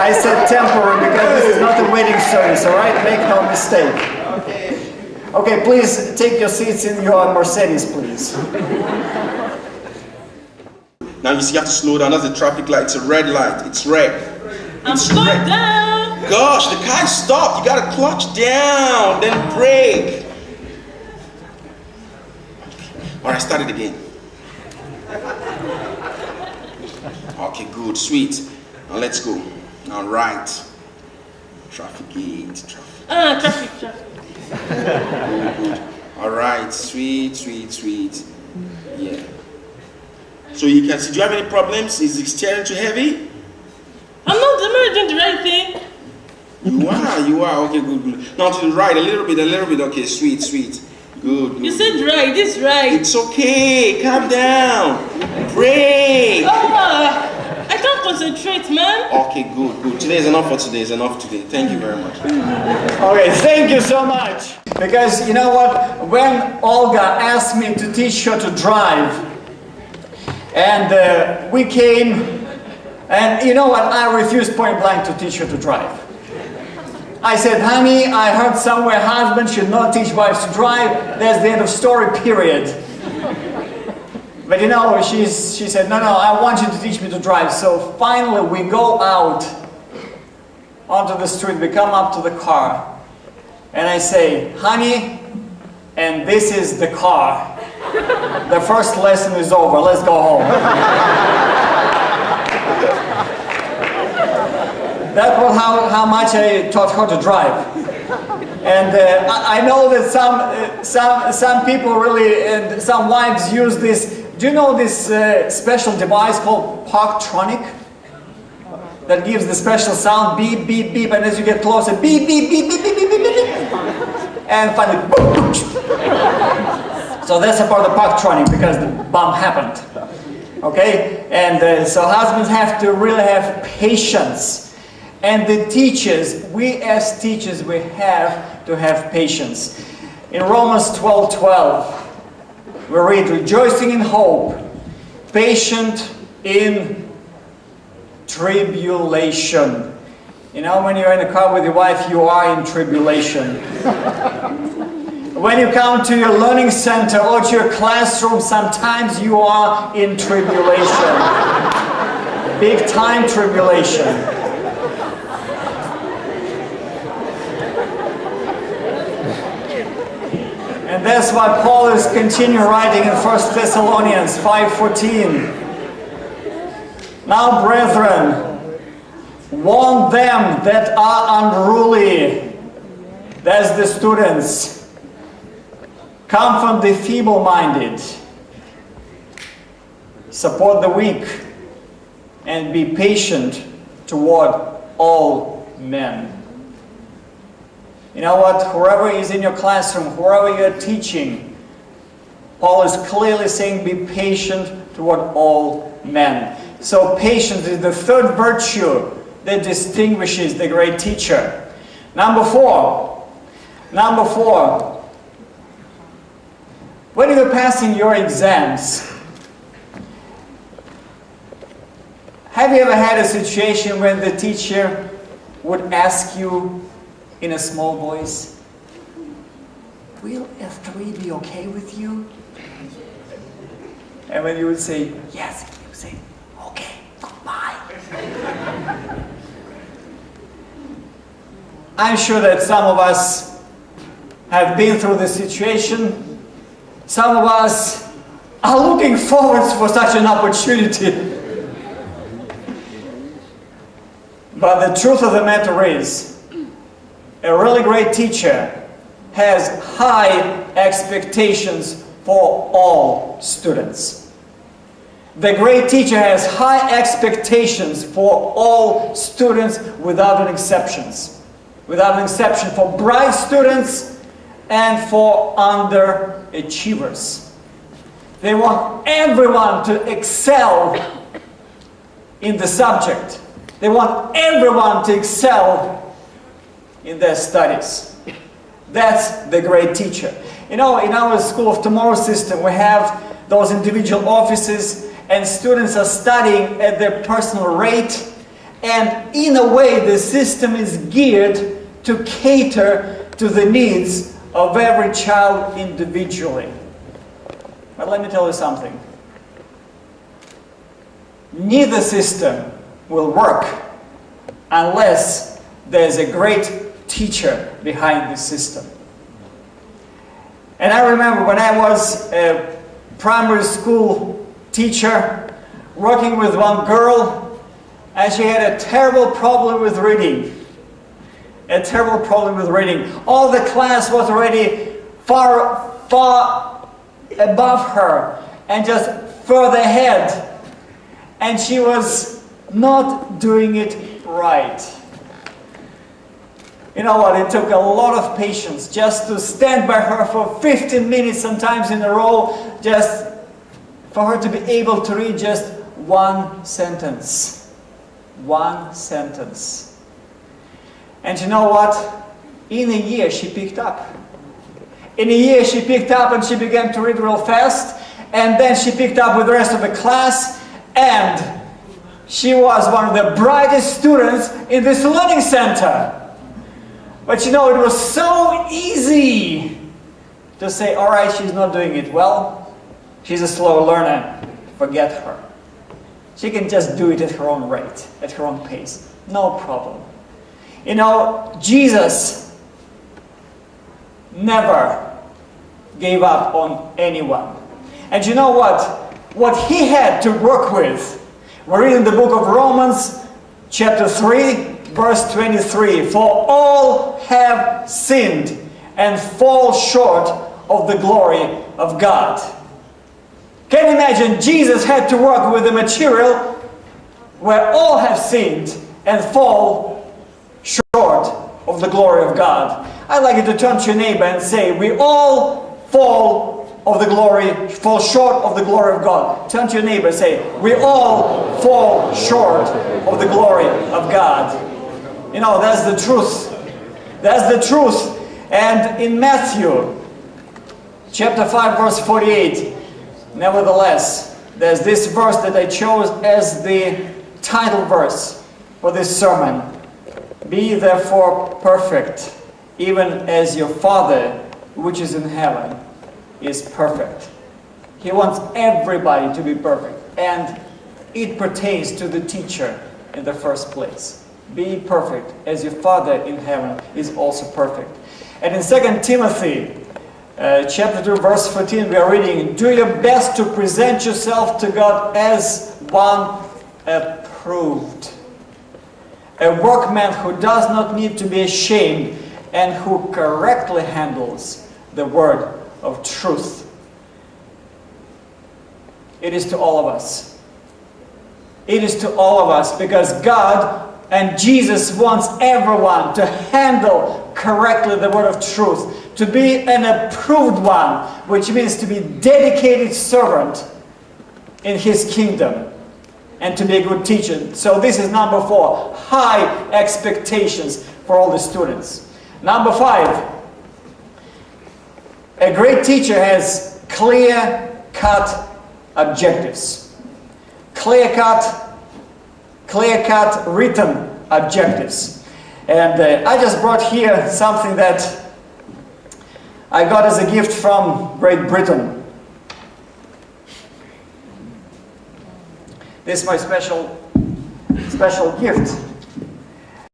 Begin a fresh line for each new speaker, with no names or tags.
I said temporary because this is not a wedding service, all right? Make no mistake. Okay, please take your seats in your Mercedes, please.
Now you see, you have to slow down. That's a traffic light. It's a red light. It's red.
I'm slowed down.
Gosh, the car stopped. You gotta clutch down, then brake. All right, start it again. Okay, good, sweet. Now let's go. All right. Traffic gate, traffic.
Traffic.
Good. All right, sweet. Yeah. So you can see, do you have any problems? Is the steering too heavy?
I'm not doing the right thing.
You are. Okay, good. Now to the right, a little bit. Okay, sweet. Good.
You said right, this right.
It's okay, calm down. Brake.
I can't concentrate, man.
Okay, good. Today is enough for today. Thank you very much.
Okay, thank you so much. Because you know what? When Olga asked me to teach her to drive, and we came, and you know what? I refused point blank to teach her to drive. I said, honey, I heard somewhere husbands should not teach wives to drive. That's the end of story, period. But you know, she said, no, I want you to teach me to drive. So finally we go out onto the street, we come up to the car, and I say, honey, and this is the car. The first lesson is over, let's go home. That was how much I taught her to drive. And I know that some people really, and some wives use this. Do you know this special device called Parktronic? That gives the special sound, beep, beep, beep, and as you get closer, beep, beep, beep, beep, beep, beep, beep, beep. And finally, boop, boop. So that's about the Parktronic because the bump happened. Okay? And so husbands have to really have patience. And the teachers, we as teachers, we have to have patience. In Romans 12:12, we read, rejoicing in hope, patient in tribulation. You know, when you're in a car with your wife, you are in tribulation. When you come to your learning center or to your classroom, sometimes you are in tribulation. Big time tribulation. And that's why Paul is continuing writing in 1 Thessalonians 5:14. Now, brethren, warn them that are unruly. That's the students. Comfort the feeble-minded. Support the weak. And be patient toward all men. You know what? Whoever is in your classroom, whoever you're teaching, Paul is clearly saying be patient toward all men. So patience is the third virtue that distinguishes the great teacher. Number four. When you're passing your exams, have you ever had a situation when the teacher would ask you in a small voice, will F3 be okay with you? And when you would say, yes, you would say, okay, goodbye. I'm sure that some of us have been through this situation. Some of us are looking forward for such an opportunity. But the truth of the matter is, a really great teacher has high expectations for all students. The great teacher has high expectations for all students without an exception. Without an exception for bright students and for underachievers. They want everyone to excel in the subject. They want everyone to excel in their studies. That's the great teacher. You know, in our School of Tomorrow system, we have those individual offices, and students are studying at their personal rate, And in a way, the system is geared to cater to the needs of every child individually. But let me tell you something. Neither system will work unless there's a great teacher behind the system. And I remember when I was a primary school teacher, working with one girl, and she had a terrible problem with reading. A terrible problem with reading. All the class was already far above her and just further ahead. And she was not doing it right. You know what, it took a lot of patience just to stand by her for 15 minutes sometimes in a row, just for her to be able to read just one sentence. One sentence. And you know what? In a year she picked up. In a year she picked up and she began to read real fast, and then she picked up with the rest of the class, and she was one of the brightest students in this learning center. But you know, it was so easy to say, all right, she's not doing it well. She's a slow learner. Forget her. She can just do it at her own rate, at her own pace. No problem. You know, Jesus never gave up on anyone. And you know what? What he had to work with, we're reading the book of Romans, chapter 3, verse 23. For all have sinned and fall short of the glory of God. Can you imagine? Jesus had to work with the material where all have sinned and fall short of the glory of God. I'd like you to turn to your neighbor and say, we all fall short of the glory of God. Turn to your neighbor and say, we all fall short of the glory of God. You know, that's the truth. That's the truth. And in Matthew, chapter 5, verse 48, nevertheless, there's this verse that I chose as the title verse for this sermon. Be therefore perfect, even as your Father which is in heaven is perfect. He wants everybody to be perfect, and it pertains to the teacher in the first place. Be perfect as your Father in heaven is also perfect. And in 2 Timothy chapter 2 verse 14 we are reading, do your best to present yourself to God as one approved, a workman who does not need to be ashamed and who correctly handles the word of truth. It is to all of us. It is to all of us, because God and Jesus wants everyone to handle correctly the word of truth, to be an approved one, which means to be dedicated servant in His kingdom, and to be a good teacher. So this is number 4, high expectations for all the students. Number 5, a great teacher has clear-cut objectives. Clear-cut written objectives. And I just brought here something that I got as a gift from Great Britain. This is my special gift.